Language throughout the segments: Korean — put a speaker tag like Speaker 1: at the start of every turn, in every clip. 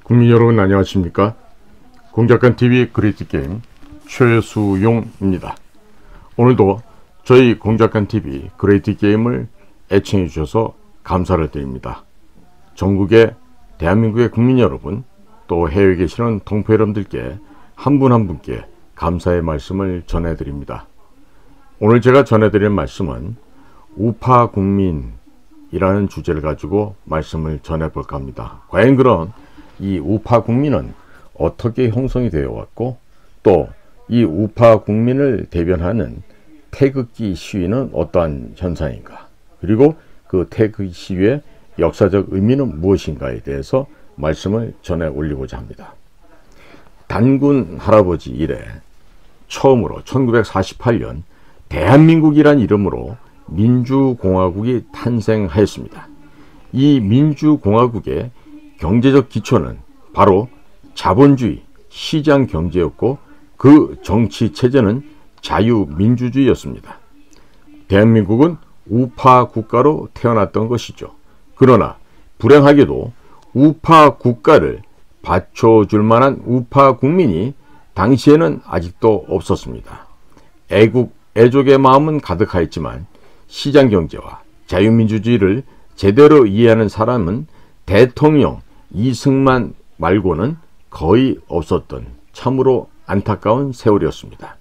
Speaker 1: 국민 여러분 안녕하십니까? 공작간TV 그레이트게임 최수용입니다. 오늘도 저희 공작간TV 그레이트게임을 애청해 주셔서 감사를 드립니다. 전국의 대한민국의 국민 여러분, 또 해외에 계시는 동포 여러분들께 한 분 한 분께 감사의 말씀을 전해드립니다. 오늘 제가 전해드릴 말씀은 우파 국민이라는 주제를 가지고 말씀을 전해볼까 합니다. 과연 그런 이 우파 국민은 어떻게 형성이 되어 왔고, 또 이 우파 국민을 대변하는 태극기 시위는 어떠한 현상인가, 그리고 그 태극기 시위의 역사적 의미는 무엇인가에 대해서 말씀을 전해 올리고자 합니다. 단군 할아버지 이래 처음으로 1948년 대한민국이란 이름으로 민주공화국이 탄생하였습니다. 이 민주공화국의 경제적 기초는 바로 자본주의 시장 경제였고, 그 정치 체제는 자유민주주의였습니다. 대한민국은 우파 국가로 태어났던 것이죠. 그러나 불행하게도 우파 국가를 받쳐줄 만한 우파 국민이 당시에는 아직도 없었습니다. 애국, 애족의 마음은 가득하였지만 시장 경제와 자유민주주의를 제대로 이해하는 사람은 대통령 이승만 말고는 거의 없었던 참으로 안타까운 세월이었습니다.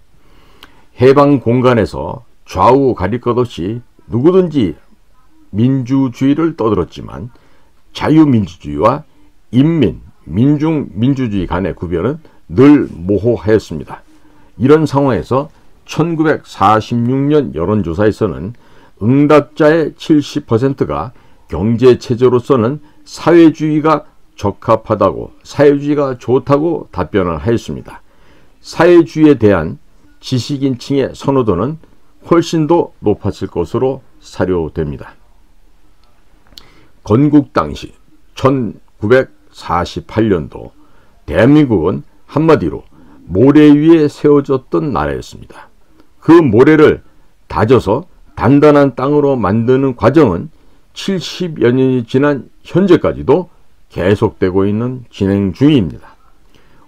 Speaker 1: 해방 공간에서 좌우 가릴 것 없이 누구든지 민주주의를 떠들었지만 자유민주주의와 인민, 민중민주주의 간의 구별은 늘 모호하였습니다. 이런 상황에서 1946년 여론조사에서는 응답자의 70%가 경제체제로서는 사회주의가 적합하다고, 사회주의가 좋다고 답변을 하였습니다. 사회주의에 대한 지식인층의 선호도는 훨씬 더 높았을 것으로 사료됩니다. 건국 당시 1948년도 대한민국은 한마디로 모래 위에 세워졌던 나라였습니다. 그 모래를 다져서 단단한 땅으로 만드는 과정은 70여 년이 지난 현재까지도 계속되고 있는 진행 중입니다.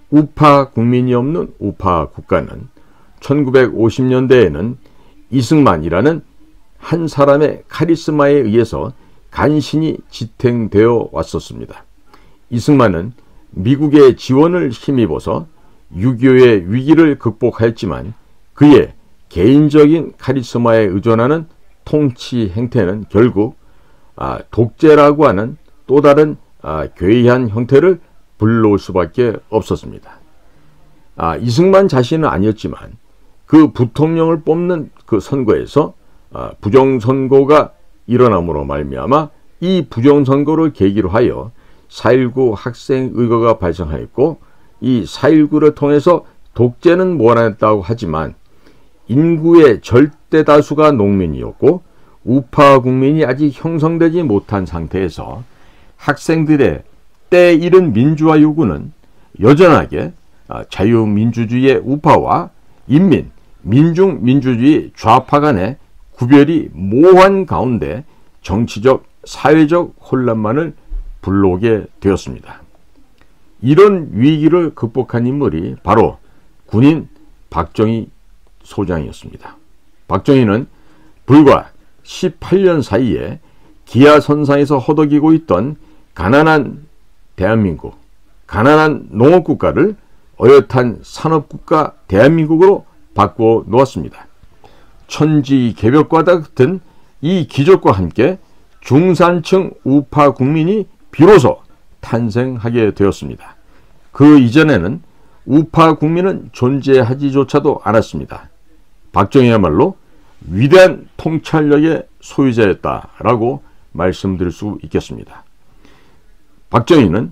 Speaker 1: 우파 국민이 없는 우파 국가는 1950년대에는 이승만이라는 한 사람의 카리스마에 의해서 간신히 지탱되어 왔었습니다. 이승만은 미국의 지원을 힘입어서 6.25의 위기를 극복하였지만 그의 개인적인 카리스마에 의존하는 통치 행태는 결국 독재라고 하는 또 다른 괴이한 형태를 불러올 수밖에 없었습니다. 이승만 자신은 아니었지만 그 부통령을 뽑는 그 선거에서 부정선거가 일어남으로 말미암아 이 부정선거를 계기로 하여 4.19 학생의거가 발생하였고, 이 4.19를 통해서 독재는 몰아냈다고 하지만 인구의 절대 다수가 농민이었고 우파 국민이 아직 형성되지 못한 상태에서 학생들의 때 이른 민주화 요구는 여전하게 자유민주주의의 우파와 인민, 민중민주주의 좌파 간의 구별이 모호한 가운데 정치적, 사회적 혼란만을 불러오게 되었습니다. 이런 위기를 극복한 인물이 바로 군인 박정희 소장이었습니다. 박정희는 불과 18년 사이에 기아선상에서 허덕이고 있던 가난한 대한민국, 가난한 농업국가를 어엿한 산업국가 대한민국으로 바꾸어 놓았습니다. 천지개벽과 같은 이 기적과 함께 중산층 우파 국민이 비로소 탄생하게 되었습니다. 그 이전에는 우파 국민은 존재하지조차도 않았습니다. 박정희야말로 위대한 통찰력의 소유자였다라고 말씀드릴 수 있겠습니다. 박정희는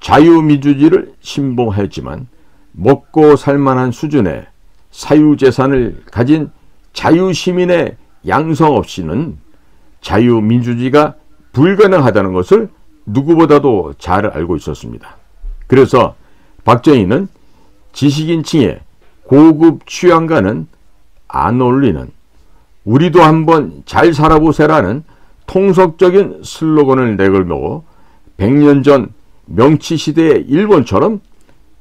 Speaker 1: 자유민주주의를 신봉하였지만 먹고 살만한 수준의 사유재산을 가진 자유시민의 양성 없이는 자유민주주의가 불가능하다는 것을 누구보다도 잘 알고 있었습니다. 그래서 박정희는 지식인층의 고급 취향과는 안 어울리는 우리도 한번 잘 살아보세라는 통속적인 슬로건을 내걸며 100년 전 명치시대의 일본처럼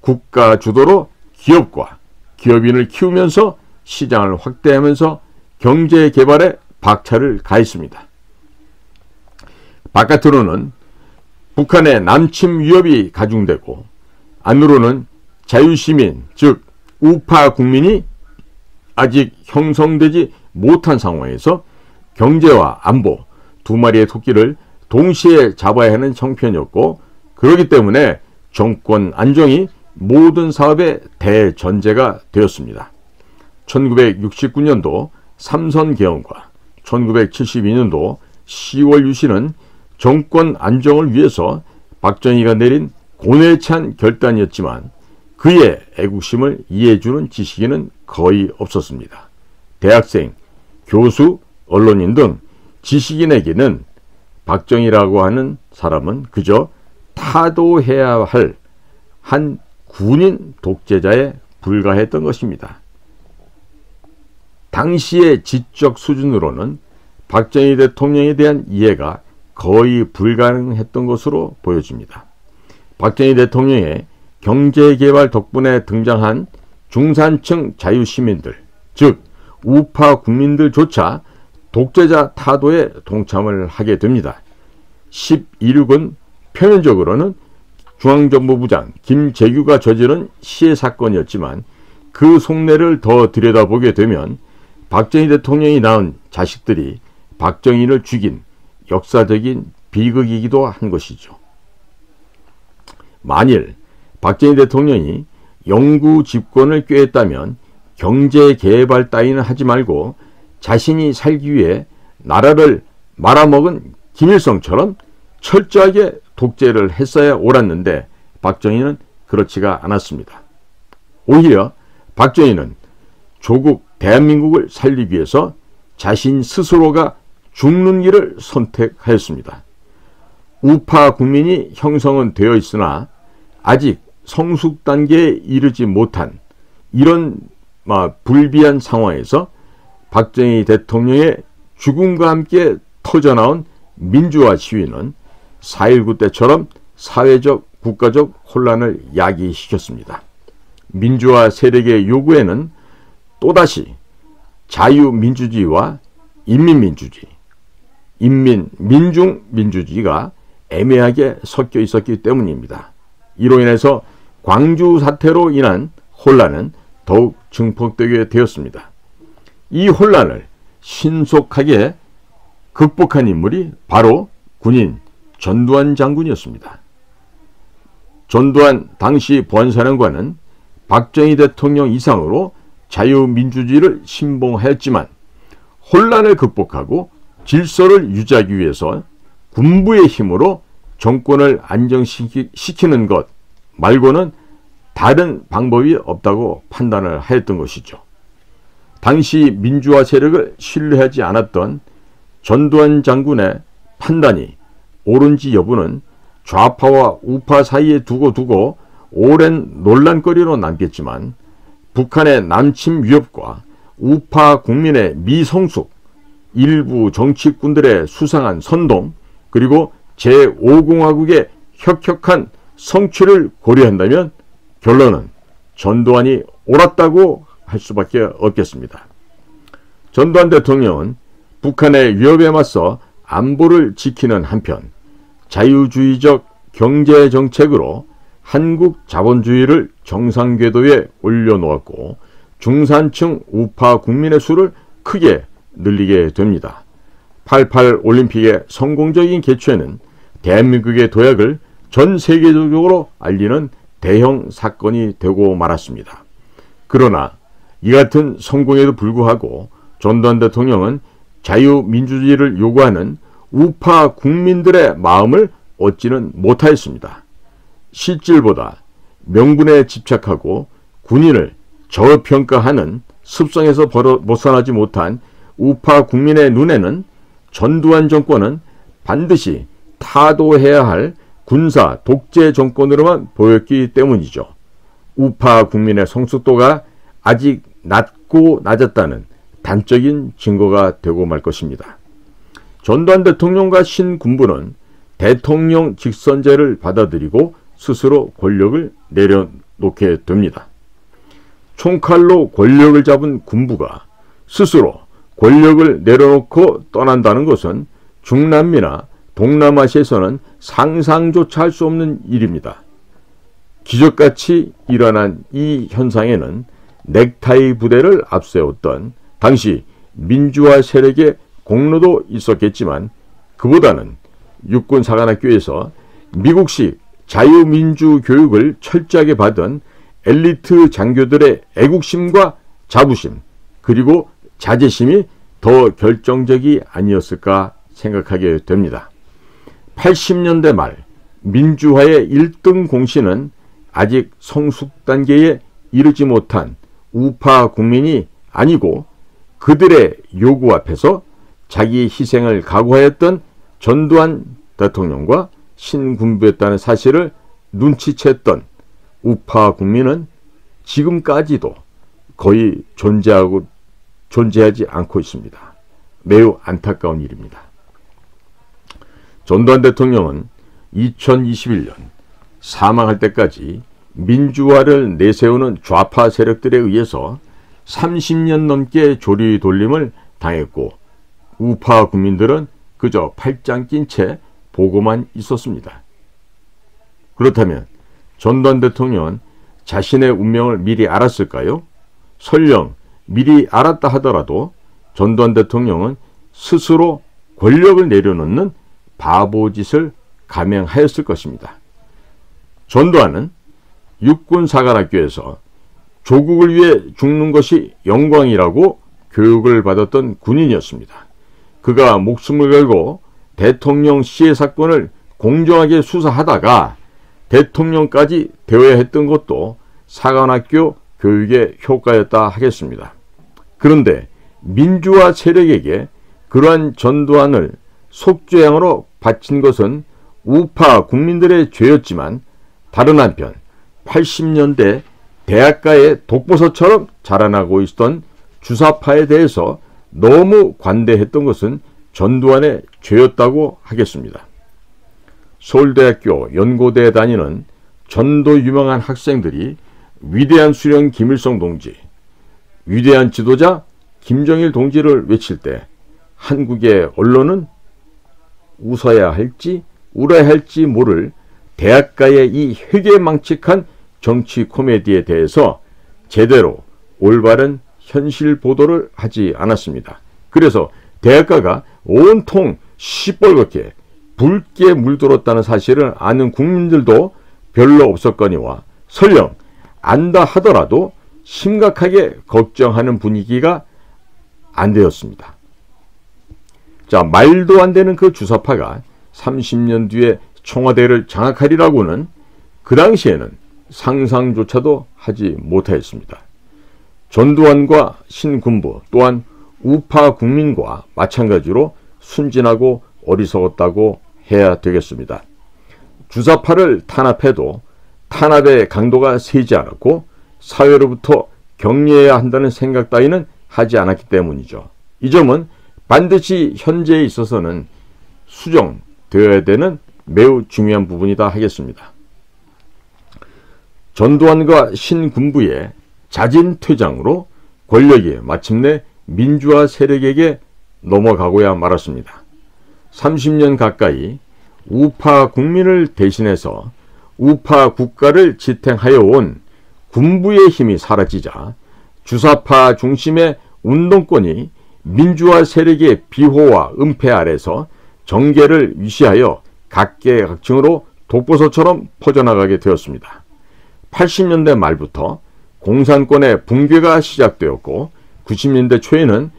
Speaker 1: 국가 주도로 기업과 기업인을 키우면서 시장을 확대하면서 경제 개발에 박차를 가했습니다. 바깥으로는 북한의 남침 위협이 가중되고 안으로는 자유시민, 즉 우파 국민이 아직 형성되지 못한 상황에서 경제와 안보 두 마리의 토끼를 동시에 잡아야 하는 형편이었고, 그렇기 때문에 정권 안정이 모든 사업의 대전제가 되었습니다. 1969년도 삼선 개헌과 1972년도 10월 유신은 정권 안정을 위해서 박정희가 내린 고뇌찬 결단이었지만 그의 애국심을 이해해주는 지식인은 거의 없었습니다. 대학생, 교수, 언론인 등 지식인에게는 박정희라고 하는 사람은 그저 타도해야 할 한 군인 독재자에 불과했던 것입니다. 당시의 지적 수준으로는 박정희 대통령에 대한 이해가 거의 불가능했던 것으로 보여집니다. 박정희 대통령의 경제개발 덕분에 등장한 중산층 자유시민들, 즉 우파 국민들조차 독재자 타도에 동참을 하게 됩니다. 12.16은 표면적으로는 중앙정보부장 김재규가 저지른 시해 사건이었지만 그 속내를 더 들여다보게 되면 박정희 대통령이 낳은 자식들이 박정희를 죽인 역사적인 비극이기도 한 것이죠. 만일 박정희 대통령이 영구 집권을 꾀했다면 경제개발 따위는 하지 말고 자신이 살기 위해 나라를 말아먹은 김일성처럼 철저하게 독재를 했어야 옳았는데 박정희는 그렇지가 않았습니다. 오히려 박정희는 조국 대한민국을 살리기 위해서 자신 스스로가 죽는 길을 선택하였습니다. 우파 국민이 형성은 되어 있으나 아직 성숙 단계에 이르지 못한 이런 불비한 상황에서 박정희 대통령의 죽음과 함께 터져나온 민주화 시위는 4.19 때처럼 사회적, 국가적 혼란을 야기시켰습니다. 민주화 세력의 요구에는 또다시 자유민주주의와 인민민주주의, 민중민주주의가 애매하게 섞여 있었기 때문입니다. 이로 인해서 광주 사태로 인한 혼란은 더욱 증폭되게 되었습니다. 이 혼란을 신속하게 극복한 인물이 바로 군인 전두환 장군이었습니다. 전두환 당시 보안사령관은 박정희 대통령 이상으로 자유민주주의를 신봉하였지만 혼란을 극복하고 질서를 유지하기 위해서 군부의 힘으로 정권을 안정시키는 것 말고는 다른 방법이 없다고 판단을 하였던 것이죠. 당시 민주화 세력을 신뢰하지 않았던 전두환 장군의 판단이 옳은지 여부는 좌파와 우파 사이에 두고 오랜 논란거리로 남겠지만 북한의 남침 위협과 우파 국민의 미성숙, 일부 정치꾼들의 수상한 선동, 그리고 제5공화국의 혁혁한 성취를 고려한다면 결론은 전두환이 옳았다고 할 수밖에 없겠습니다. 전두환 대통령은 북한의 위협에 맞서 안보를 지키는 한편 자유주의적 경제정책으로 한국 자본주의를 정상궤도에 올려놓았고 중산층 우파 국민의 수를 크게 늘리게 됩니다. 88 올림픽의 성공적인 개최는 대한민국의 도약을 전 세계적으로 알리는 대형 사건이 되고 말았습니다. 그러나 이 같은 성공에도 불구하고 전두환 대통령은 자유민주주의를 요구하는 우파 국민들의 마음을 얻지는 못하였습니다. 실질보다 명분에 집착하고 군인을 저평가하는 습성에서 벗어나지 못한 우파 국민의 눈에는 전두환 정권은 반드시 타도해야 할 군사 독재 정권으로만 보였기 때문이죠. 우파 국민의 성숙도가 아직 낮고 낮았다는 단적인 증거가 되고 말 것입니다. 전두환 대통령과 신군부는 대통령 직선제를 받아들이고 스스로 권력을 내려놓게 됩니다. 총칼로 권력을 잡은 군부가 스스로 권력을 내려놓고 떠난다는 것은 중남미나 동남아시아에서는 상상조차 할 수 없는 일입니다. 기적같이 일어난 이 현상에는 넥타이 부대를 앞세웠던 당시 민주화 세력의 공로도 있었겠지만, 그보다는 육군사관학교에서 미국식 자유민주 교육을 철저하게 받은 엘리트 장교들의 애국심과 자부심, 그리고 자제심이 더 결정적이 아니었을까 생각하게 됩니다. 80년대 말 민주화의 1등 공신은 아직 성숙 단계에 이르지 못한 우파 국민이 아니고, 그들의 요구 앞에서 자기 희생을 각오하였던 전두환 대통령과 신군부였다는 사실을 눈치챘던 우파 국민은 지금까지도 거의 존재하지 않고 있습니다. 매우 안타까운 일입니다. 전두환 대통령은 2021년 사망할 때까지 민주화를 내세우는 좌파 세력들에 의해서 30년 넘게 조리돌림을 당했고, 우파 국민들은 그저 팔짱 낀 채 보고만 있었습니다. 그렇다면 전두환 대통령은 자신의 운명을 미리 알았을까요? 설령 미리 알았다 하더라도 전두환 대통령은 스스로 권력을 내려놓는 바보짓을 감행하였을 것입니다. 전두환은 육군사관학교에서 조국을 위해 죽는 것이 영광이라고 교육을 받았던 군인이었습니다. 그가 목숨을 걸고 대통령 시해 사건을 공정하게 수사하다가 대통령까지 되어야 했던 것도 사관학교 교육의 효과였다 하겠습니다. 그런데 민주화 세력에게 그러한 전두환을 속죄양으로 바친 것은 우파 국민들의 죄였지만, 다른 한편 80년대 대학가의 독버섯처럼 자라나고 있었던 주사파에 대해서 너무 관대했던 것은 전두환의 죄였다고 하겠습니다. 서울대학교 연고대에 다니는 전도 유명한 학생들이 위대한 수령 김일성 동지, 위대한 지도자 김정일 동지를 외칠 때 한국의 언론은 웃어야 할지 울어야 할지 모를 대학가의 이 회계망측한 정치 코미디에 대해서 제대로 올바른 현실 보도를 하지 않았습니다. 그래서 대학가가 온통 시뻘겋게 붉게 물들었다는 사실을 아는 국민들도 별로 없었거니와, 설령 안다 하더라도 심각하게 걱정하는 분위기가 안 되었습니다. 자, 말도 안 되는 그 주사파가 30년 뒤에 청와대를 장악하리라고는 그 당시에는 상상조차도 하지 못하였습니다. 전두환과 신군부 또한 우파 국민과 마찬가지로 순진하고 어리석었다고 해야 되겠습니다. 주사파를 탄압해도 탄압의 강도가 세지 않았고 사회로부터 격리해야 한다는 생각 따위는 하지 않았기 때문이죠. 이 점은 반드시 현재에 있어서는 수정되어야 되는 매우 중요한 부분이다 하겠습니다. 전두환과 신군부의 자진퇴장으로 권력이 마침내 민주화 세력에게 넘어가고야 말았습니다. 30년 가까이 우파 국민을 대신해서 우파 국가를 지탱하여 온 군부의 힘이 사라지자 주사파 중심의 운동권이 민주화 세력의 비호와 은폐 아래서 정계를 위시하여 각계각층으로 독버섯처럼 퍼져나가게 되었습니다. 80년대 말부터 공산권의 붕괴가 시작되었고 90년대 초에는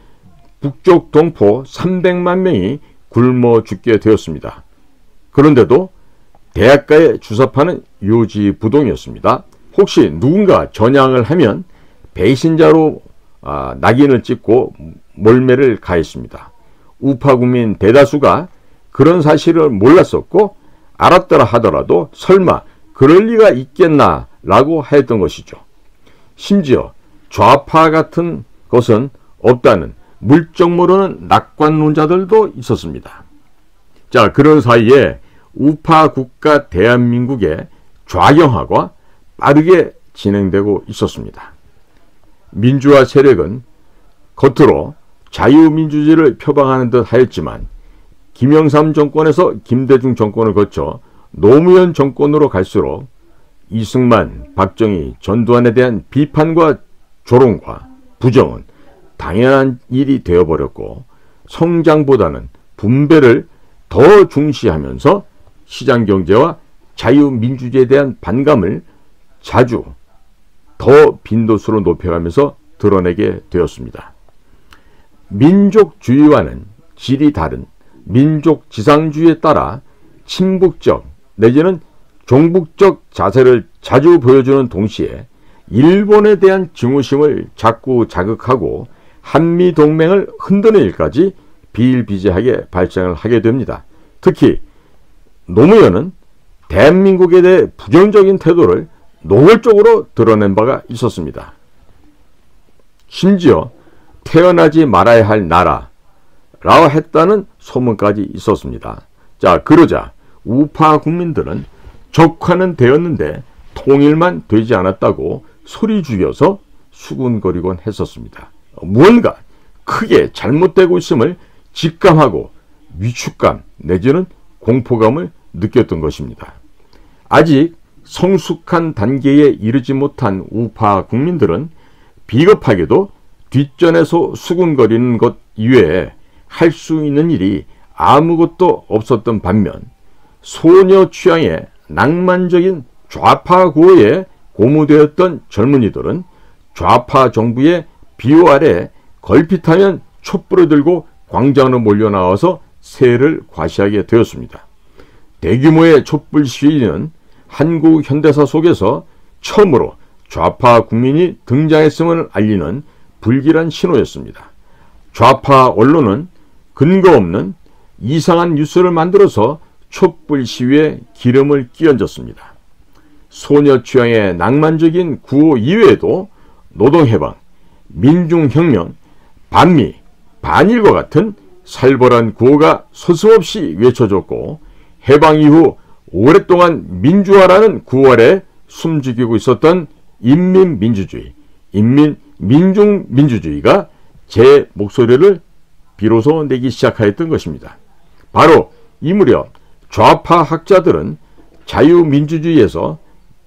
Speaker 1: 북쪽 동포 300만 명이 굶어 죽게 되었습니다. 그런데도 대학가의 주사파는 요지부동이었습니다. 혹시 누군가 전향을 하면 배신자로 낙인을 찍고 몰매를 가했습니다. 우파 국민 대다수가 그런 사실을 몰랐었고 알았더라 하더라도 설마 그럴 리가 있겠나 라고 하였던 것이죠. 심지어 좌파 같은 것은 없다는 물정 모르는 낙관론자들도 있었습니다. 자, 그런 사이에 우파 국가 대한민국의 좌경화가 빠르게 진행되고 있었습니다. 민주화 세력은 겉으로 자유민주주의를 표방하는 듯 하였지만 김영삼 정권에서 김대중 정권을 거쳐 노무현 정권으로 갈수록 이승만, 박정희, 전두환에 대한 비판과 조롱과 부정은 당연한 일이 되어버렸고 성장보다는 분배를 더 중시하면서 시장경제와 자유민주주의에 대한 반감을 자주 더 빈도수로 높여가면서 드러내게 되었습니다. 민족주의와는 질이 다른 민족지상주의에 따라 친북적 내지는 종북적 자세를 자주 보여주는 동시에 일본에 대한 증오심을 자꾸 자극하고 한미동맹을 흔드는 일까지 비일비재하게 발생을 하게 됩니다. 특히 노무현은 대한민국에 대해 부정적인 태도를 노골적으로 드러낸 바가 있었습니다. 심지어 태어나지 말아야 할 나라라고 했다는 소문까지 있었습니다. 자, 그러자 우파 국민들은 적화는 되었는데 통일만 되지 않았다고 소리 죽여서 수군거리곤 했었습니다. 무언가 크게 잘못되고 있음을 직감하고 위축감 내지는 공포감을 느꼈던 것입니다. 아직 성숙한 단계에 이르지 못한 우파 국민들은 비겁하게도 뒷전에서 수군거리는 것 이외에 할 수 있는 일이 아무것도 없었던 반면 소녀 취향의 낭만적인 좌파 구호에 고무되었던 젊은이들은 좌파 정부의 비호 아래 걸핏하면 촛불을 들고 광장으로 몰려나와서 새해를 과시하게 되었습니다. 대규모의 촛불 시위는 한국 현대사 속에서 처음으로 좌파 국민이 등장했음을 알리는 불길한 신호였습니다. 좌파 언론은 근거 없는 이상한 뉴스를 만들어서 촛불 시위에 기름을 끼얹었습니다. 소녀 취향의 낭만적인 구호 이외에도 노동해방, 민중혁명, 반미, 반일과 같은 살벌한 구호가 서슴없이 외쳐졌고 해방 이후 오랫동안 민주화라는 구호 아래 숨죽이고 있었던 인민민주주의, 민중민주주의가 제 목소리를 비로소 내기 시작하였던 것입니다. 바로 이 무렵 좌파 학자들은 자유민주주의에서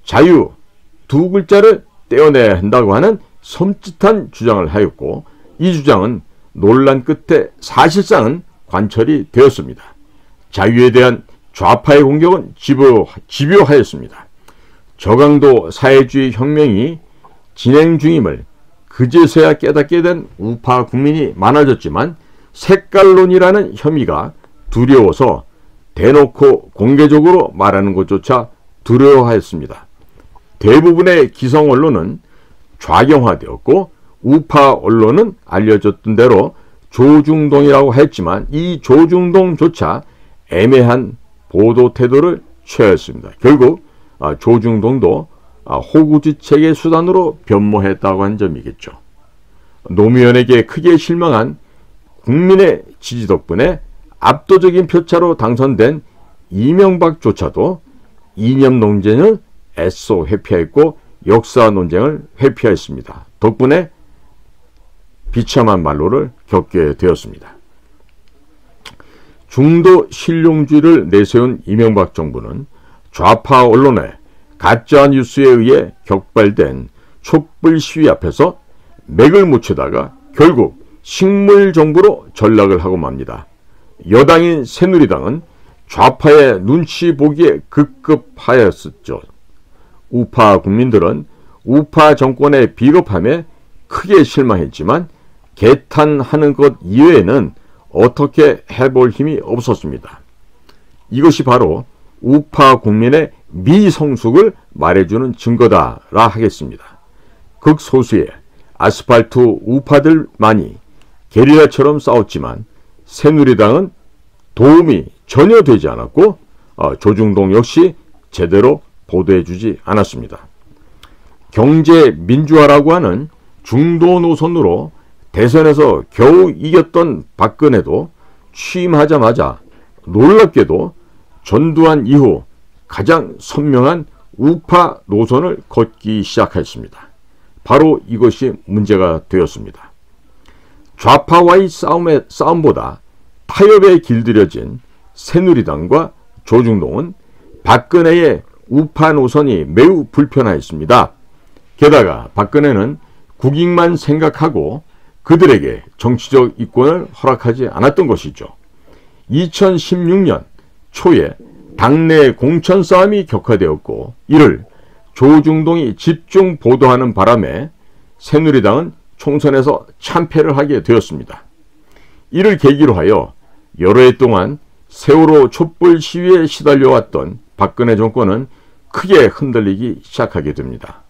Speaker 1: 자유 두 글자를 떼어내야 한다고 하는 섬찟한 주장을 하였고 이 주장은 논란 끝에 사실상은 관철이 되었습니다. 자유에 대한 좌파의 공격은 집요하였습니다. 저강도 사회주의 혁명이 진행 중임을 그제서야 깨닫게 된 우파 국민이 많아졌지만 색깔론이라는 혐의가 두려워서 대놓고 공개적으로 말하는 것조차 두려워하였습니다. 대부분의 기성 언론은 좌경화되었고 우파 언론은 알려졌던 대로 조중동이라고 했지만 이 조중동조차 애매한 보도 태도를 취하였습니다. 결국 조중동도 호구지책의 수단으로 변모했다고 한 점이겠죠. 노무현에게 크게 실망한 국민의 지지 덕분에 압도적인 표차로 당선된 이명박조차도 이념 논쟁을 애써 회피했고 역사 논쟁을 회피하였습니다. 덕분에 비참한 말로를 겪게 되었습니다. 중도 실용주의를 내세운 이명박 정부는 좌파 언론의 가짜 뉴스에 의해 격발된 촛불 시위 앞에서 맥을 못 추다가 결국 식물 정부로 전락을 하고 맙니다. 여당인 새누리당은 좌파의 눈치 보기에 급급하였었죠. 우파 국민들은 우파 정권의 비겁함에 크게 실망했지만 개탄하는 것 이외에는 어떻게 해볼 힘이 없었습니다. 이것이 바로 우파 국민의 미성숙을 말해주는 증거다라 하겠습니다. 극소수의 아스팔트 우파들만이 게릴라처럼 싸웠지만 새누리당은 도움이 전혀 되지 않았고 조중동 역시 제대로 보도해주지 않았습니다. 경제 민주화라고 하는 중도 노선으로 대선에서 겨우 이겼던 박근혜도 취임하자마자 놀랍게도 전두환 이후 가장 선명한 우파 노선을 걷기 시작했습니다. 바로 이것이 문제가 되었습니다. 좌파와의 싸움보다 타협에 길들여진 새누리당과 조중동은 박근혜의 우파 노선이 매우 불편하였습니다. 게다가 박근혜는 국익만 생각하고 그들에게 정치적 이권을 허락하지 않았던 것이죠. 2016년 초에 당내 공천 싸움이 격화되었고 이를 조중동이 집중 보도하는 바람에 새누리당은 총선에서 참패를 하게 되었습니다. 이를 계기로 하여 여러 해 동안 세월호 촛불 시위에 시달려왔던 박근혜 정권은 크게 흔들리기 시작하게 됩니다.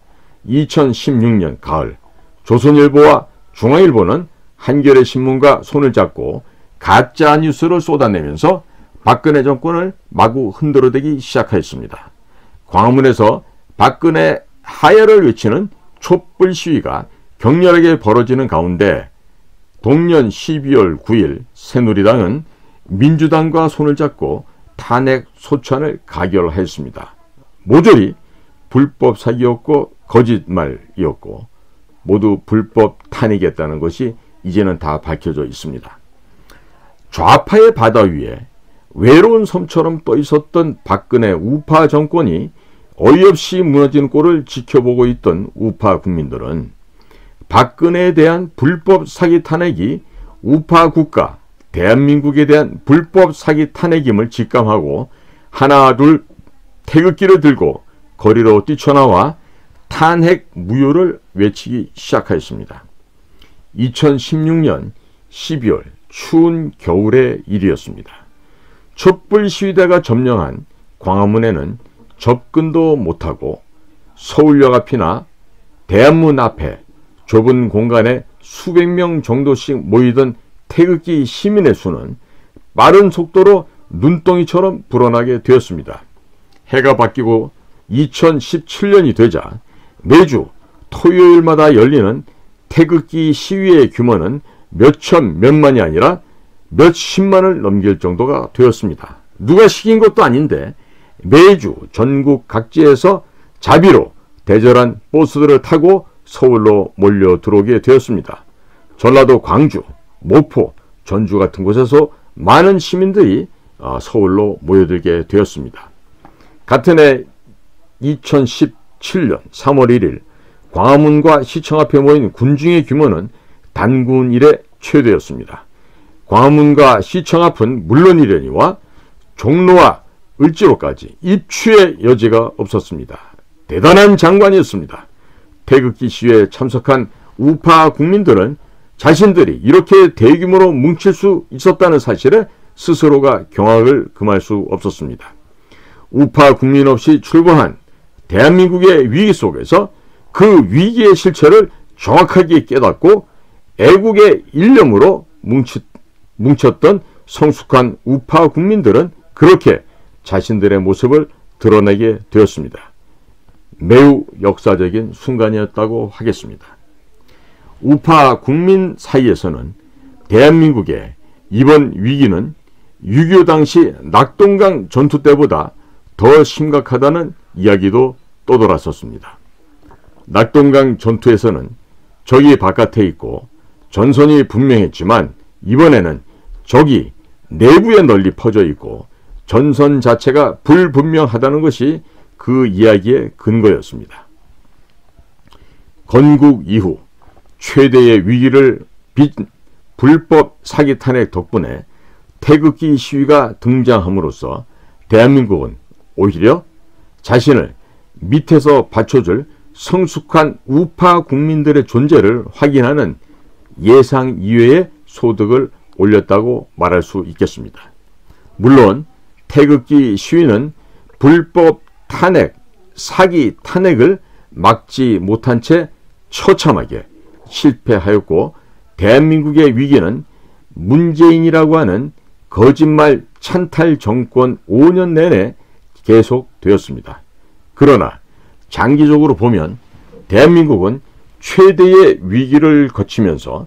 Speaker 1: 2016년 가을 조선일보와 중앙일보는 한겨레 신문과 손을 잡고 가짜 뉴스를 쏟아내면서 박근혜 정권을 마구 흔들어대기 시작하였습니다. 광화문에서 박근혜 하야를 외치는 촛불 시위가 격렬하게 벌어지는 가운데 동년 12월 9일 새누리당은 민주당과 손을 잡고 탄핵 소추안을 가결하였습니다. 모조리 불법 사기였고 거짓말이었고 모두 불법 탄핵이었다는 것이 이제는 다 밝혀져 있습니다. 좌파의 바다 위에 외로운 섬처럼 떠 있었던 박근혜 우파 정권이 어이없이 무너지는 꼴을 지켜보고 있던 우파 국민들은 박근혜에 대한 불법 사기 탄핵이 우파 국가 대한민국에 대한 불법 사기 탄핵임을 직감하고 하나 둘 태극기를 들고 거리로 뛰쳐나와 탄핵 무효를 외치기 시작하였습니다. 2016년 12월 추운 겨울의 일이었습니다. 촛불 시위대가 점령한 광화문에는 접근도 못하고 서울역 앞이나 대한문 앞에 좁은 공간에 수백 명 정도씩 모이던 태극기 시민의 수는 빠른 속도로 눈덩이처럼 불어나게 되었습니다. 해가 바뀌고 2017년이 되자 매주 토요일마다 열리는 태극기 시위의 규모는 몇천 몇만이 아니라 몇십만을 넘길 정도가 되었습니다. 누가 시킨 것도 아닌데 매주 전국 각지에서 자비로 대절한 버스들을 타고 서울로 몰려 들어오게 되었습니다. 전라도 광주, 목포, 전주 같은 곳에서 많은 시민들이 서울로 모여들게 되었습니다. 같은 해 2017년 3월 1일 광화문과 시청 앞에 모인 군중의 규모는 단군 이래 최대였습니다. 광화문과 시청 앞은 물론이려니와 종로와 을지로까지 입추의 여지가 없었습니다. 대단한 장관이었습니다. 태극기 시위에 참석한 우파 국민들은 자신들이 이렇게 대규모로 뭉칠 수 있었다는 사실에 스스로가 경악을 금할 수 없었습니다. 우파 국민 없이 출범한 대한민국의 위기 속에서 그 위기의 실체를 정확하게 깨닫고 애국의 일념으로 뭉쳤던 성숙한 우파 국민들은 그렇게 자신들의 모습을 드러내게 되었습니다. 매우 역사적인 순간이었다고 하겠습니다. 우파 국민 사이에서는 대한민국의 이번 위기는 6.25 당시 낙동강 전투 때보다 더 심각하다는 이야기도 떠돌았었습니다. 낙동강 전투에서는 적이 바깥에 있고 전선이 분명했지만 이번에는 적이 내부에 널리 퍼져 있고 전선 자체가 불분명하다는 것이 그 이야기의 근거였습니다. 건국 이후 최대의 위기를 빚은 불법 사기 탄핵 덕분에 태극기 시위가 등장함으로써 대한민국은 오히려 자신을 밑에서 받쳐줄 성숙한 우파 국민들의 존재를 확인하는 예상 이외의 소득을 올렸다고 말할 수 있겠습니다. 물론 태극기 시위는 불법 탄핵, 사기 탄핵을 막지 못한 채 처참하게 실패하였고 대한민국의 위기는 문재인이라고 하는 거짓말 찬탈 정권 5년 내내 계속되었습니다. 그러나 장기적으로 보면 대한민국은 최대의 위기를 거치면서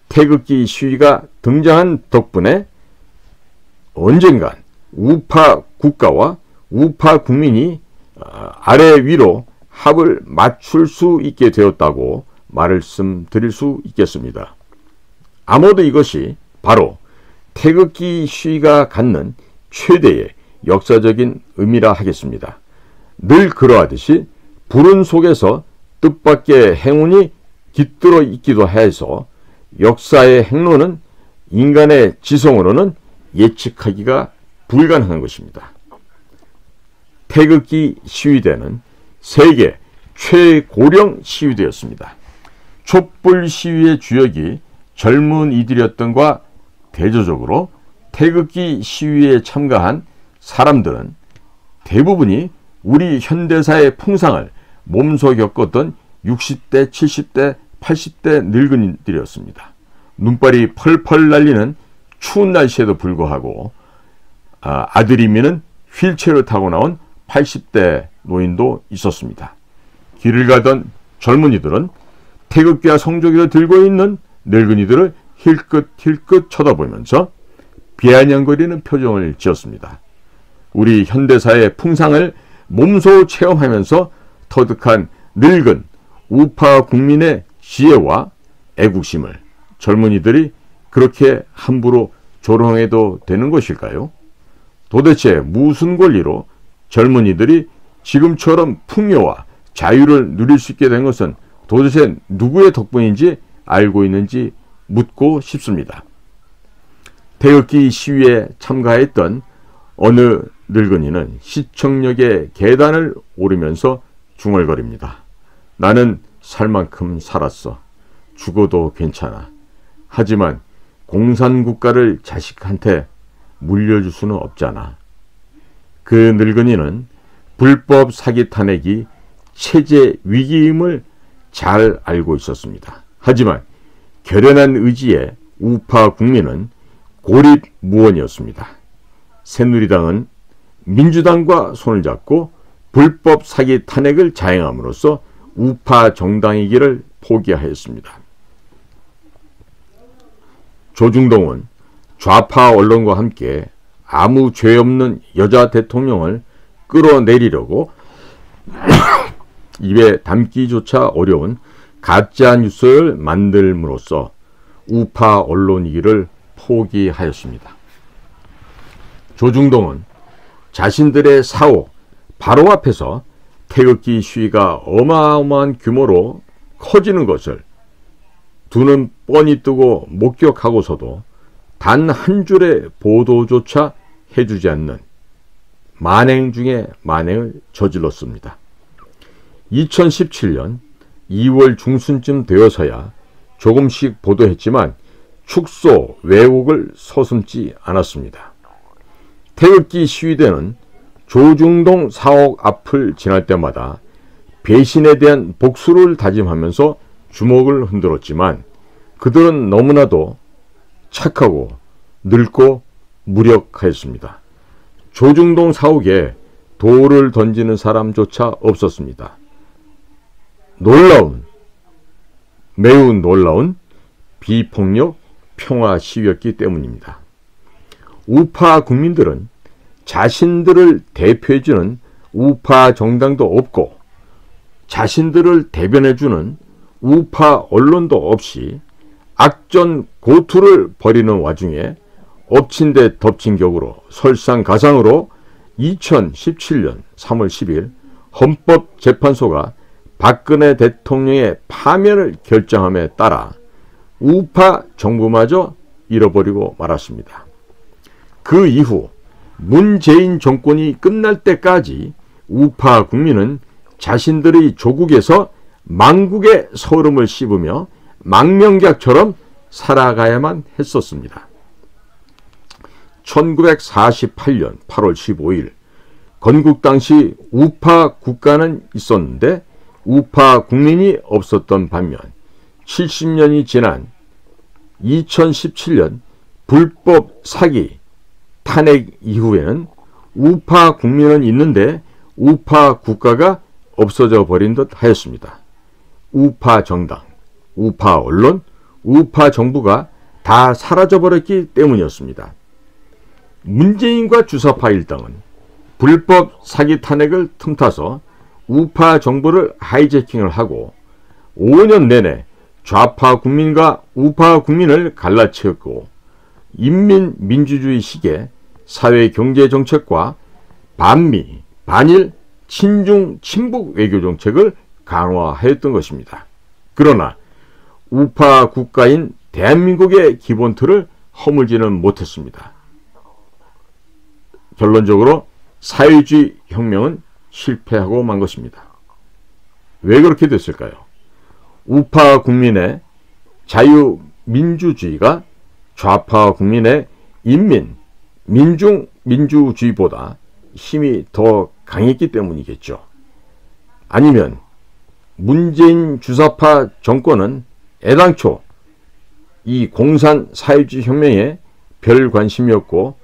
Speaker 1: 태극기 시위가 등장한 덕분에 언젠간 우파 국가와 우파 국민이 아래 위로 합을 맞출 수 있게 되었다고 말씀드릴 수 있겠습니다. 아마도 이것이 바로 태극기 시위가 갖는 최대의 역사적인 의미라 하겠습니다. 늘 그러하듯이 불운 속에서 뜻밖의 행운이 깃들어 있기도 해서 역사의 행로는 인간의 지성으로는 예측하기가 불가능한 것입니다. 태극기 시위대는 세계 최고령 시위대였습니다. 촛불 시위의 주역이 젊은이들이었던과 대조적으로 태극기 시위에 참가한 사람들은 대부분이 우리 현대사의 풍상을 몸소 겪었던 60대, 70대, 80대 늙은이들이었습니다. 눈발이 펄펄 날리는 추운 날씨에도 불구하고 아들이미는 휠체어를 타고 나온 80대 노인도 있었습니다. 길을 가던 젊은이들은 태극기와 성조기를 들고 있는 늙은이들을 힐끗힐끗 쳐다보면서 비아냥거리는 표정을 지었습니다. 우리 현대사의 풍상을 몸소 체험하면서 터득한 늙은 우파 국민의 지혜와 애국심을 젊은이들이 그렇게 함부로 조롱해도 되는 것일까요? 도대체 무슨 권리로 젊은이들이 지금처럼 풍요와 자유를 누릴 수 있게 된 것은 도대체 누구의 덕분인지 알고 있는지 묻고 싶습니다. 태극기 시위에 참가했던 어느 늙은이는 시청역의 계단을 오르면서 중얼거립니다. 나는 살 만큼 살았어. 죽어도 괜찮아. 하지만 공산국가를 자식한테 물려줄 수는 없잖아. 그 늙은이는 불법 사기 탄핵이 체제 위기임을 잘 알고 있었습니다. 하지만 결연한 의지의 우파 국민은 고립무원이었습니다. 새누리당은 민주당과 손을 잡고 불법 사기 탄핵을 자행함으로써 우파 정당이기를 포기하였습니다. 조중동은 좌파 언론과 함께 아무 죄 없는 여자 대통령을 끌어내리려고 입에 담기조차 어려운 가짜 뉴스를 만들므로써 우파 언론이기를 포기하였습니다. 조중동은 자신들의 사옥 바로 앞에서 태극기 시위가 어마어마한 규모로 커지는 것을 두 눈 뻔히 뜨고 목격하고서도 단 한 줄의 보도조차 해주지 않는 만행 중에 만행을 저질렀습니다. 2017년 2월 중순쯤 되어서야 조금씩 보도했지만 축소, 왜곡을 서슴지 않았습니다. 태극기 시위대는 조중동 사옥 앞을 지날 때마다 배신에 대한 복수를 다짐하면서 주먹을 흔들었지만 그들은 너무나도 착하고 늙고 무력하였습니다. 조중동 사옥에 돌을 던지는 사람조차 없었습니다. 매우 놀라운 비폭력 평화 시위였기 때문입니다. 우파 국민들은 자신들을 대표해주는 우파 정당도 없고 자신들을 대변해주는 우파 언론도 없이 악전고투를 벌이는 와중에 엎친 데 덮친 격으로 설상가상으로 2017년 3월 10일 헌법재판소가 박근혜 대통령의 파면을 결정함에 따라 우파 정부마저 잃어버리고 말았습니다. 그 이후 문재인 정권이 끝날 때까지 우파 국민은 자신들의 조국에서 망국의 서름을 씹으며 망명객처럼 살아가야만 했었습니다. 1948년 8월 15일 건국 당시 우파 국가는 있었는데 우파 국민이 없었던 반면 70년이 지난 2017년 불법 사기 탄핵 이후에는 우파 국민은 있는데 우파 국가가 없어져 버린 듯 하였습니다. 우파 정당, 우파 언론, 우파 정부가 다 사라져버렸기 때문이었습니다. 문재인과 주사파 일당은 불법 사기 탄핵을 틈타서 우파 정부를 하이제킹을 하고 5년 내내 좌파 국민과 우파 국민을 갈라치웠고 인민 민주주의 시계 사회 경제 정책과 반미, 반일, 친중, 친북 외교 정책을 강화하였던 것입니다. 그러나 우파 국가인 대한민국의 기본 틀을 허물지는 못했습니다. 결론적으로 사회주의 혁명은 실패하고 만 것입니다. 왜 그렇게 됐을까요? 우파 국민의 자유민주주의가 좌파 국민의 인민, 민중, 민주주의보다 힘이 더 강했기 때문이겠죠. 아니면 문재인 주사파 정권은 애당초 이 공산 사회주의 혁명에 별 관심이었고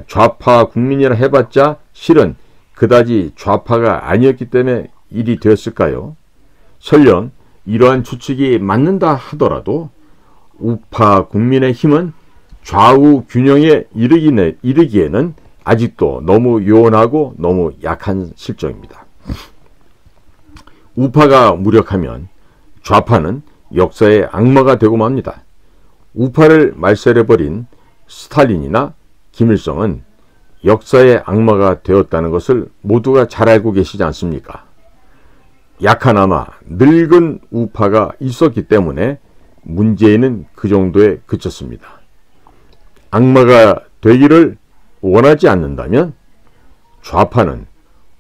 Speaker 1: 좌파 국민이라 해봤자 실은 그다지 좌파가 아니었기 때문에 일이 되었을까요? 설령 이러한 추측이 맞는다 하더라도 우파 국민의 힘은 좌우 균형에 이르기에는 아직도 너무 요원하고 너무 약한 실정입니다. 우파가 무력하면 좌파는 역사의 악마가 되고 맙니다. 우파를 말살해버린 스탈린이나 김일성은 역사의 악마가 되었다는 것을 모두가 잘 알고 계시지 않습니까? 약하나마 늙은 우파가 있었기 때문에 문재인은 그 정도에 그쳤습니다. 악마가 되기를 원하지 않는다면 좌파는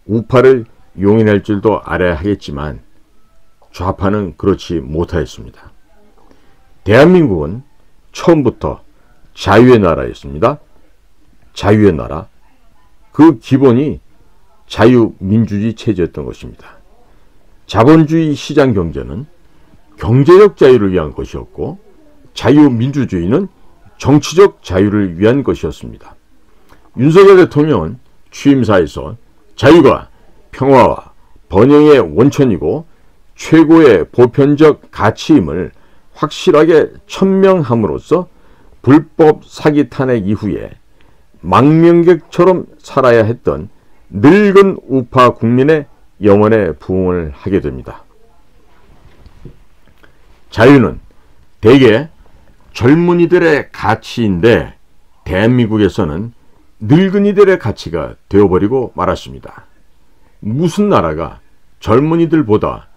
Speaker 1: 우파를 용인할 줄도 알아야 하겠지만 좌파는 그렇지 못하였습니다. 대한민국은 처음부터 자유의 나라였습니다. 자유의 나라. 그 기본이 자유민주주의 체제였던 것입니다. 자본주의 시장 경제는 경제적 자유를 위한 것이었고 자유민주주의는 정치적 자유를 위한 것이었습니다. 윤석열 대통령은 취임사에서 자유가 평화와 번영의 원천이고 최고의 보편적 가치임을 확실하게 천명함으로써 불법 사기 탄핵 이후에 망명객처럼 살아야 했던 늙은 우파 국민의 영혼에 부응을 하게 됩니다. 자유는 대개 젊은이들의 가치인데 대한민국에서는 늙은이들의 가치가 되어버리고 말았습니다. 무슨 나라가 젊은이들보다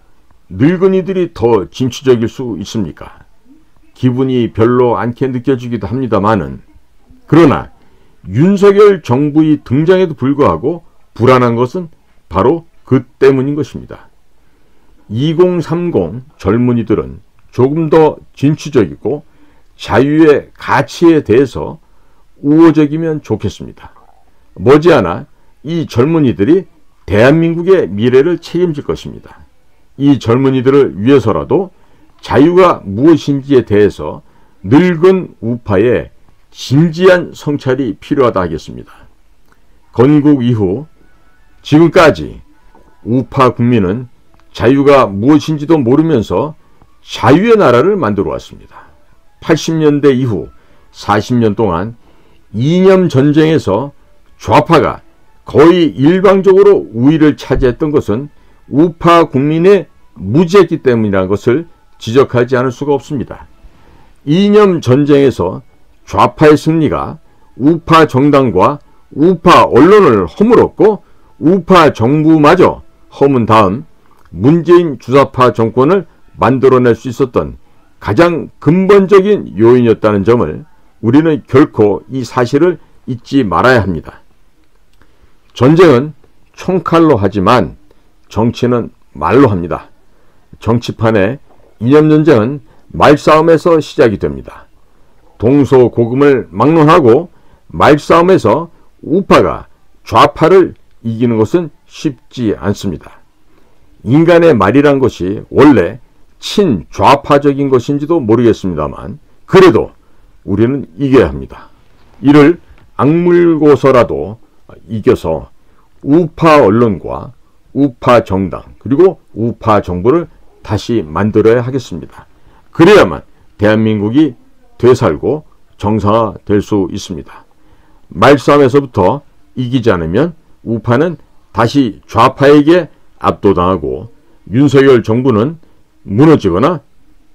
Speaker 1: 늙은이들이 더 진취적일 수 있습니까? 기분이 별로 않게 느껴지기도 합니다마는 그러나 윤석열 정부의 등장에도 불구하고 불안한 것은 바로 그 때문인 것입니다. 2030 젊은이들은 조금 더 진취적이고 자유의 가치에 대해서 우호적이면 좋겠습니다. 머지않아 이 젊은이들이 대한민국의 미래를 책임질 것입니다. 이 젊은이들을 위해서라도 자유가 무엇인지에 대해서 늙은 우파의 진지한 성찰이 필요하다 하겠습니다. 건국 이후 지금까지 우파 국민은 자유가 무엇인지도 모르면서 자유의 나라를 만들어 왔습니다. 80년대 이후 40년 동안 이념 전쟁에서 좌파가 거의 일방적으로 우위를 차지했던 것은 우파 국민의 무지했기 때문이라는 것을 지적하지 않을 수가 없습니다. 이념 전쟁에서 좌파의 승리가 우파 정당과 우파 언론을 허물었고 우파 정부마저 허문 다음 문재인 주사파 정권을 만들어낼 수 있었던 가장 근본적인 요인이었다는 점을 우리는 결코 이 사실을 잊지 말아야 합니다. 전쟁은 총칼로 하지만 정치는 말로 합니다. 정치판의 이념전쟁은 말싸움에서 시작이 됩니다. 동서고금을 막론하고 말싸움에서 우파가 좌파를 이기는 것은 쉽지 않습니다. 인간의 말이란 것이 원래 친좌파적인 것인지도 모르겠습니다만 그래도 우리는 이겨야 합니다. 이를 악물고서라도 이겨서 우파 언론과 우파 정당 그리고 우파 정부를 다시 만들어야 하겠습니다. 그래야만 대한민국이 되살고 정상화될 수 있습니다. 말싸움에서부터 이기지 않으면 우파는 다시 좌파에게 압도당하고 윤석열 정부는 무너지거나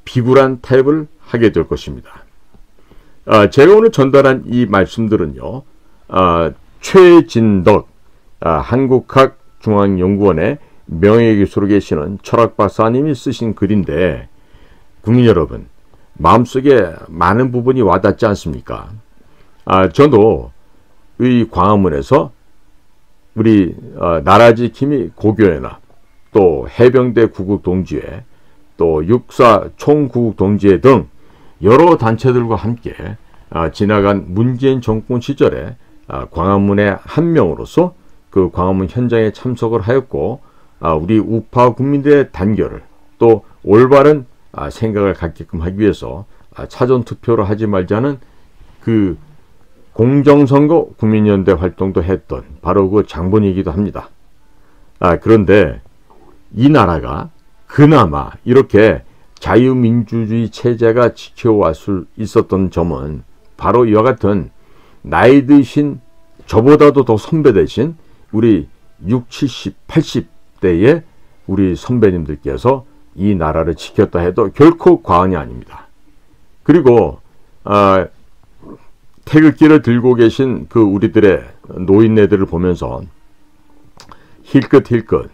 Speaker 1: 비굴한 타협을 하게 될 것입니다. 제가 오늘 전달한 이 말씀들은요, 최진덕 한국학중앙연구원의 명예교수로 계시는 철학박사님이 쓰신 글인데, 국민 여러분, 마음속에 많은 부분이 와닿지 않습니까? 저도 이 광화문에서 우리 나라지킴이 고교연합, 또 해병대 구국동지회, 또 육사 총구국동지회 등 여러 단체들과 함께 지나간 문재인 정권 시절에 광화문의 한 명으로서 그 광화문 현장에 참석을 하였고, 우리 우파 국민들의 단결을 또 올바른 생각을 갖게끔 하기 위해서 사전투표를 하지 말자는 그 공정선거 국민연대 활동도 했던 바로 그 장본이기도 합니다. 그런데 이 나라가 그나마 이렇게 자유민주주의 체제가 지켜왔을 수 있었던 점은 바로 이와 같은 나이 드신 저보다도 더 선배 되신 우리 60, 70, 80대의 우리 선배님들께서 이 나라를 지켰다 해도 결코 과언이 아닙니다. 그리고 태극기를 들고 계신 그 우리들의 노인네들을 보면서 힐끗힐끗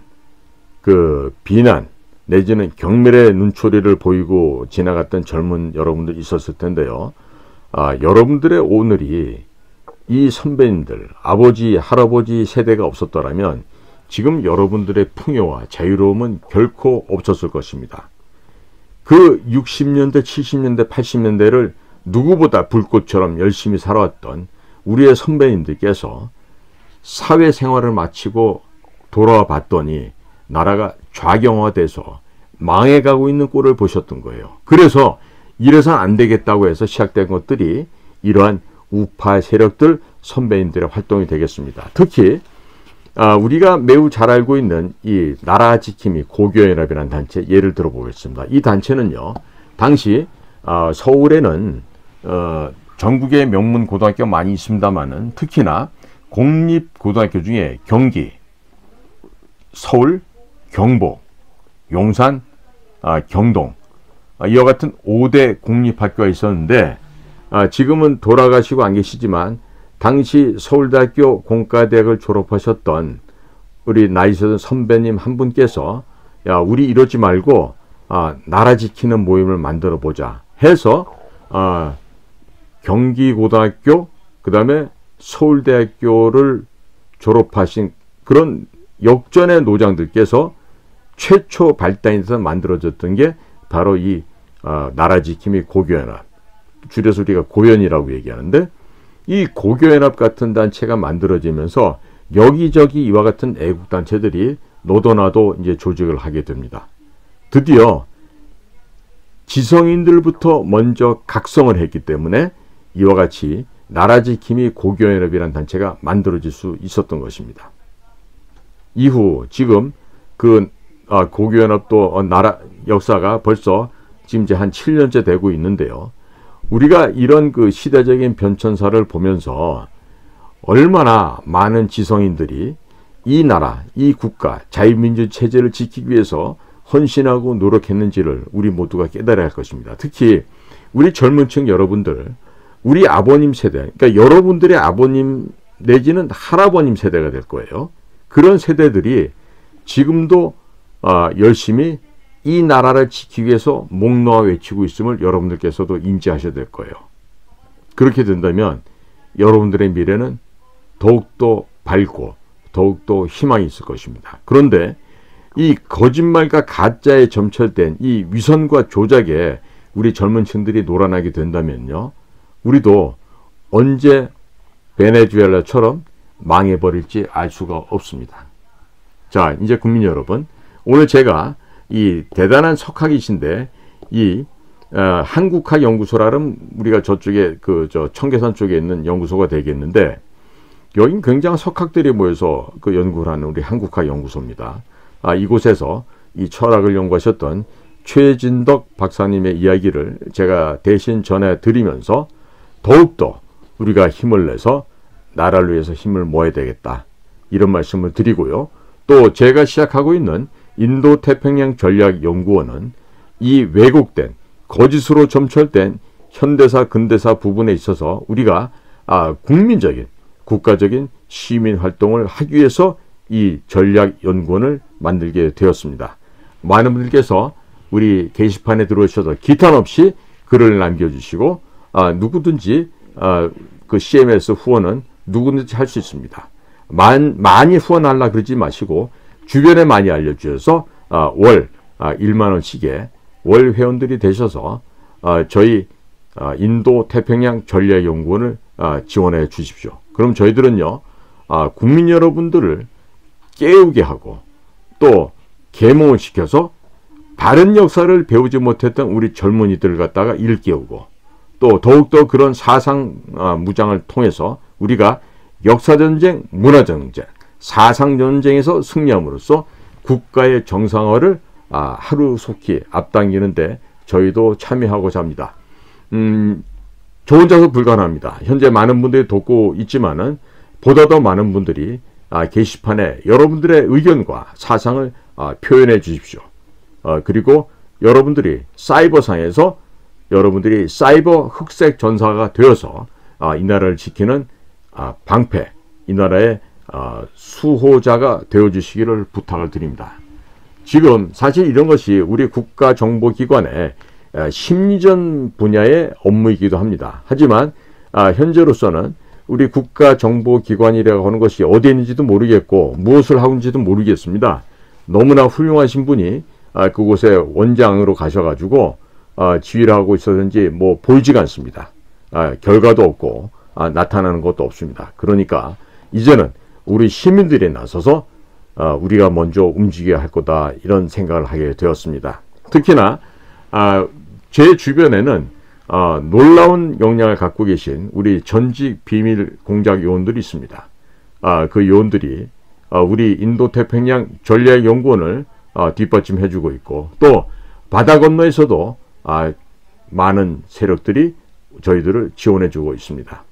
Speaker 1: 그 비난 내지는 경멸의 눈초리를 보이고 지나갔던 젊은 여러분들 있었을 텐데요. 여러분들의 오늘이 이 선배님들, 아버지, 할아버지 세대가 없었더라면 지금 여러분들의 풍요와 자유로움은 결코 없었을 것입니다. 그 60년대, 70년대, 80년대를 누구보다 불꽃처럼 열심히 살아왔던 우리의 선배님들께서 사회생활을 마치고 돌아와 봤더니 나라가 좌경화돼서 망해가고 있는 꼴을 보셨던 거예요. 그래서 이래서는 안 되겠다고 해서 시작된 것들이 이러한 우파 세력들 선배님들의 활동이 되겠습니다. 특히 우리가 매우 잘 알고 있는 이 나라지킴이 고교연합이라는 단체 예를 들어보겠습니다. 이 단체는요, 당시 서울에는 전국의 명문 고등학교 많이 있습니다만은 특히나 공립고등학교 중에 경기, 서울, 경북, 용산, 경동 이와 같은 5대 공립학교가 있었는데 지금은 돌아가시고 안 계시지만 당시 서울대학교 공과대학을 졸업하셨던 우리 나이 있었던 선배님 한 분께서 야, 우리 이러지 말고 나라 지키는 모임을 만들어 보자 해서 경기고등학교 그 다음에 서울대학교를 졸업하신 그런 역전의 노장들께서 최초 발단에서 만들어졌던 게 바로 이 나라지킴이 고교연합, 줄여서 우리가 고연이라고 얘기하는데, 이 고교연합 같은 단체가 만들어지면서 여기저기 이와 같은 애국단체들이 너도나도 이제 조직을 하게 됩니다. 드디어 지성인들부터 먼저 각성을 했기 때문에 이와 같이 나라지킴이 고교연합이라는 단체가 만들어질 수 있었던 것입니다. 이후 지금 그 고교연합도 나라 역사가 벌써 지금 이제 한 7년째 되고 있는데요. 우리가 이런 그 시대적인 변천사를 보면서 얼마나 많은 지성인들이 이 나라, 이 국가, 자유민주 체제를 지키기 위해서 헌신하고 노력했는지를 우리 모두가 깨달아야 할 것입니다. 특히 우리 젊은 층 여러분들, 우리 아버님 세대, 그러니까 여러분들의 아버님 내지는 할아버님 세대가 될 거예요. 그런 세대들이 지금도 열심히 이 나라를 지키기 위해서 목 놓아 외치고 있음을 여러분들께서도 인지하셔야 될 거예요. 그렇게 된다면 여러분들의 미래는 더욱더 밝고 더욱더 희망이 있을 것입니다. 그런데 이 거짓말과 가짜에 점철된 이 위선과 조작에 우리 젊은 층들이 놀아나게 된다면요, 우리도 언제 베네수엘라처럼 망해버릴지 알 수가 없습니다. 자, 이제 국민 여러분, 오늘 제가 이 대단한 석학이신데 이 한국학 연구소라는 우리가 저쪽에 청계산 쪽에 있는 연구소가 되겠는데, 여긴 굉장한 석학들이 모여서 그 연구를 하는 우리 한국학 연구소입니다. 이곳에서 이 철학을 연구하셨던 최진덕 박사님의 이야기를 제가 대신 전해드리면서 더욱더 우리가 힘을 내서 나라를 위해서 힘을 모아야 되겠다. 이런 말씀을 드리고요. 또 제가 시작하고 있는 인도태평양 전략연구원은 이 왜곡된 거짓으로 점철된 현대사 근대사 부분에 있어서 우리가 국민적인 국가적인 시민활동을 하기 위해서 이 전략연구원을 만들게 되었습니다. 많은 분들께서 우리 게시판에 들어오셔서 기탄 없이 글을 남겨주시고 누구든지 그 CMS 후원은 누구든지 할 수 있습니다. 많이 후원하려 그러지 마시고 주변에 많이 알려주셔서 월 1만원씩의 월 회원들이 되셔서 저희 인도태평양 전략연구원을 지원해 주십시오. 그럼 저희들은요 국민 여러분들을 깨우게 하고 또 계몽을 시켜서 다른 역사를 배우지 못했던 우리 젊은이들을 갖다가 일깨우고 또 더욱더 그런 사상 무장을 통해서 우리가 역사전쟁, 문화전쟁, 사상전쟁에서 승리함으로써 국가의 정상화를 하루속히 앞당기는데 저희도 참여하고자 합니다. 저 혼자서 불가능합니다. 현재 많은 분들이 돕고 있지만은 보다 더 많은 분들이 게시판에 여러분들의 의견과 사상을 표현해 주십시오. 그리고 여러분들이 사이버상에서 여러분들이 사이버 흑색 전사가 되어서 이 나라를 지키는 방패, 이 나라의 수호자가 되어주시기를 부탁을 드립니다. 지금 사실 이런 것이 우리 국가정보기관의 심리전 분야의 업무이기도 합니다. 하지만 현재로서는 우리 국가정보기관이라고 하는 것이 어디에 있는지도 모르겠고 무엇을 하고 있는지도 모르겠습니다. 너무나 훌륭하신 분이 그곳에 원장으로 가셔가지고 지휘를 하고 있었는지 뭐 보이지가 않습니다. 결과도 없고 나타나는 것도 없습니다. 그러니까 이제는 우리 시민들이 나서서 우리가 먼저 움직여야 할 거다 이런 생각을 하게 되었습니다. 특히나 제 주변에는 놀라운 역량을 갖고 계신 우리 전직 비밀 공작 요원들이 있습니다. 그 요원들이 우리 인도태평양 전략연구원을 뒷받침해주고 있고 또 바다 건너에서도 많은 세력들이 저희들을 지원해주고 있습니다.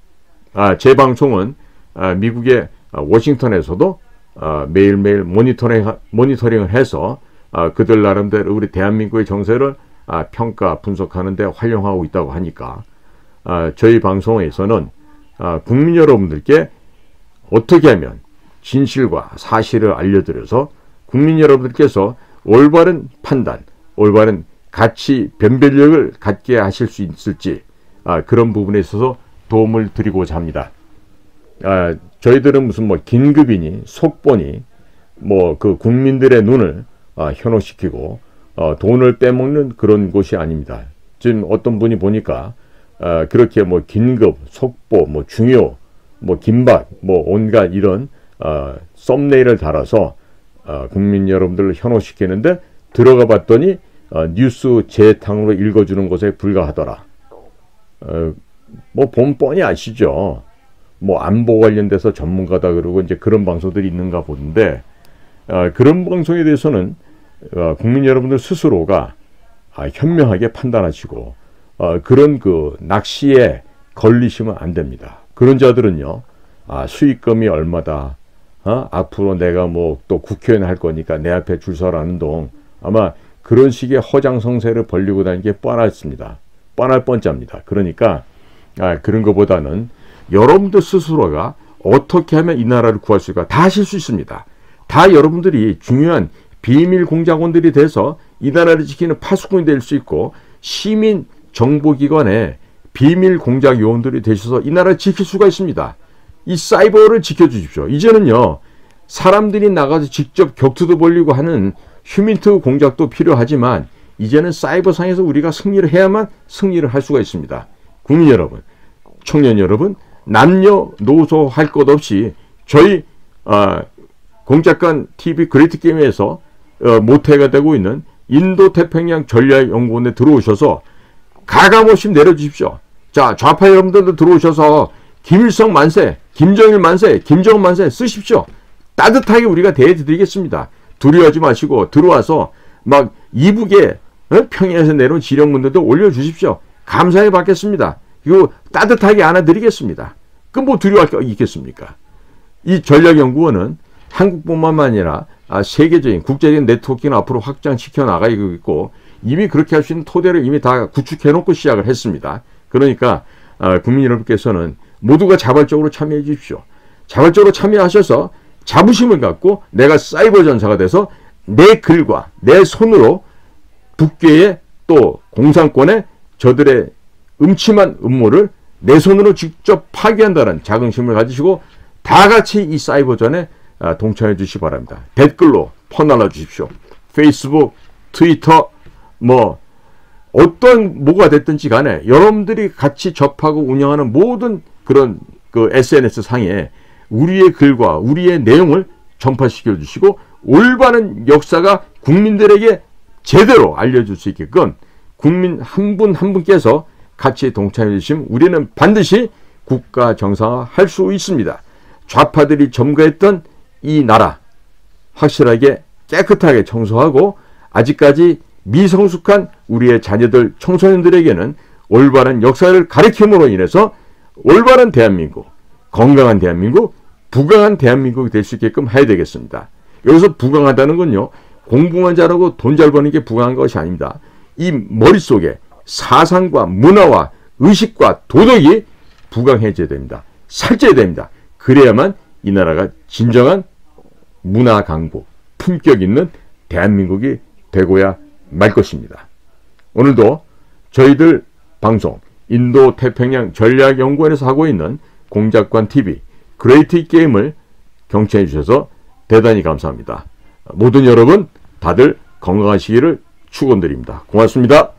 Speaker 1: 제 방송은 미국의 워싱턴에서도 매일매일 모니터링을 해서 그들 나름대로 우리 대한민국의 정세를 평가 분석하는 데 활용하고 있다고 하니까 저희 방송에서는 국민 여러분들께 어떻게 하면 진실과 사실을 알려드려서 국민 여러분들께서 올바른 판단, 올바른 가치 변별력을 갖게 하실 수 있을지 그런 부분에 있어서 도움을 드리고자 합니다. 저희들은 무슨 뭐 긴급이니 속보니 뭐 그 국민들의 눈을 현혹시키고 돈을 빼먹는 그런 곳이 아닙니다. 지금 어떤 분이 보니까 그렇게 뭐 긴급, 속보, 뭐 중요, 뭐 긴박, 뭐 온갖 이런 썸네일을 달아서 국민 여러분들을 현혹시키는데 들어가 봤더니 뉴스 재탕으로 읽어주는 것에 불과하더라. 뭐 본 뻔히 아시죠. 뭐 안보 관련돼서 전문가다 그러고 이제 그런 방송들이 있는가 보는데 그런 방송에 대해서는 국민 여러분들 스스로가 현명하게 판단하시고 그런 그 낚시에 걸리시면 안 됩니다. 그런 자들은요 수익금이 얼마다 앞으로 내가 뭐 또 국회의원 할 거니까 내 앞에 줄 서라는 동 아마 그런 식의 허장성세를 벌리고 다니는 게 뻔했습니다. 뻔할 뻔짜입니다. 그러니까 그런 것보다는 여러분들 스스로가 어떻게 하면 이 나라를 구할 수 있을까 다 하실 수 있습니다. 다 여러분들이 중요한 비밀 공작원들이 돼서 이 나라를 지키는 파수꾼이 될 수 있고 시민 정보기관의 비밀 공작 요원들이 되셔서 이 나라를 지킬 수가 있습니다. 이 사이버를 지켜주십시오. 이제는요 사람들이 나가서 직접 격투도 벌리고 하는 휴민트 공작도 필요하지만 이제는 사이버상에서 우리가 승리를 해야만 승리를 할 수가 있습니다. 국민 여러분, 청년 여러분, 남녀노소 할 것 없이 저희 공작관 TV 그레이트 게임에서 모태가 되고 있는 인도태평양 전략연구원에 들어오셔서 가감없이 내려주십시오. 자, 좌파 여러분들도 들어오셔서 김일성 만세, 김정일 만세, 김정은 만세 쓰십시오. 따뜻하게 우리가 대해드리겠습니다. 두려워하지 마시고 들어와서 막 이북에 평양에서 내려온 지령문들도 올려주십시오. 감사히 받겠습니다. 이거 따뜻하게 안아드리겠습니다. 그 뭐 두려워할 게 있겠습니까? 이 전략연구원은 한국뿐만 아니라 세계적인 국제적인 네트워킹을 앞으로 확장시켜 나가고 있고 이미 그렇게 할 수 있는 토대를 이미 다 구축해 놓고 시작을 했습니다. 그러니까 국민 여러분께서는 모두가 자발적으로 참여해 주십시오. 자발적으로 참여하셔서 자부심을 갖고 내가 사이버 전사가 돼서 내 글과 내 손으로 북괴의 또 공산권의 저들의 음침한 음모를 내 손으로 직접 파괴한다는 자긍심을 가지시고 다 같이 이 사이버전에 동참해 주시기 바랍니다. 댓글로 퍼날라 주십시오. 페이스북, 트위터, 뭐 어떤 뭐가 됐든지 간에 여러분들이 같이 접하고 운영하는 모든 그런 그 SNS 상에 우리의 글과 우리의 내용을 전파시켜 주시고 올바른 역사가 국민들에게 제대로 알려줄 수 있게끔 국민 한 분 한 분께서 같이 동참해 주시면 우리는 반드시 국가 정상화할 수 있습니다. 좌파들이 점거했던 이 나라 확실하게 깨끗하게 청소하고 아직까지 미성숙한 우리의 자녀들 청소년들에게는 올바른 역사를 가르침으로 인해서 올바른 대한민국, 건강한 대한민국, 부강한 대한민국이 될 수 있게끔 해야 되겠습니다. 여기서 부강하다는 건요, 공부만 잘하고 돈 잘 버는 게 부강한 것이 아닙니다. 이 머릿속에 사상과 문화와 의식과 도덕이 부강해져야 됩니다. 살쪄야 됩니다. 그래야만 이 나라가 진정한 문화 강국, 품격 있는 대한민국이 되고야 말 것입니다. 오늘도 저희들 방송 인도 태평양 전략연구원에서 하고 있는 공작관 TV 그레이트 게임을 경청해 주셔서 대단히 감사합니다. 모든 여러분 다들 건강하시기를 축원드립니다. 고맙습니다.